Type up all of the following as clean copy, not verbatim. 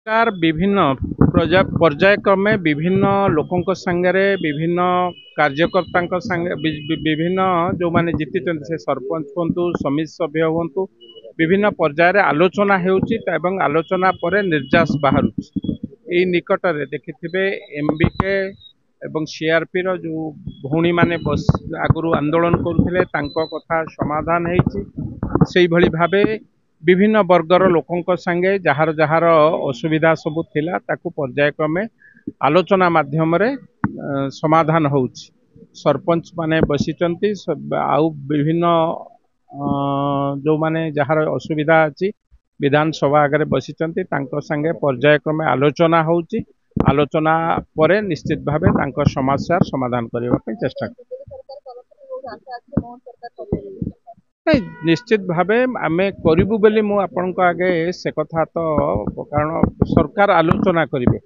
सरकार विभिन्न पर्यायक्रमे विभिन्न लोकों संगे विभिन्न कार्यकर्ता संगे विभिन्न जो माने जीति से सरपंच हूँ समिति सभ्य हूँ विभिन्न पर्यायर आलोचना होती आलोचना पर निर्यास बाहर यही निकट में देखिथे एमबीके एवं सीआरपी रो जो भौणी माने आगु आंदोलन करुले कथा समाधान से भावे विभिन्न वर्गर लोकों संगे जार जार असुविधा सबू थिला ताकू पर्यायक्रमे आलोचना माध्यम रे समाधान होउछि। सरपंच माने बसिचंती आउ विभिन्न जो माने जार असुविधा अछि विधानसभा आगे बसिचंती तांको संगे पर्यायक्रमे आलोचना होउछि। आलोचना परे निश्चित भावे तांको समस्यार समाधान करबा पे चेष्टा नहीं निश्चित भावे आमे करिबु बोली मु आपन को आगे से कथा तो कारण सरकार आलोचना करिवे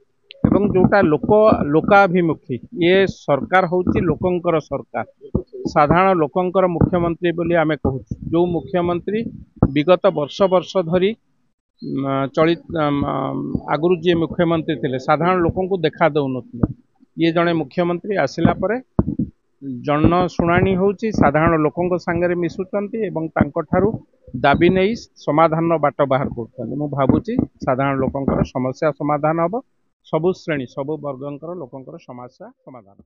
एवं जोटा लोकाभिमुखी ये सरकार होची लोकंकर सरकार साधारण लोकंकर मुख्यमंत्री बोली आमे कहू जो मुख्यमंत्री विगत वर्ष वर्ष धरी चलित आगुरु जी मुख्यमंत्री थिले साधारण लोकं को देखा दउन ये जड़े मुख्यमंत्री आसिला परे जन शुणाणी होची साधारण लोकों संगे मिशुचंती एवं तांको ठारू दाबी नहीं समाधान बाट बाहर कर भावुची साधारण लोकों समस्या समाधान हम सबु श्रेणी सबु वर्गंकर लोकों समस्या समाधान।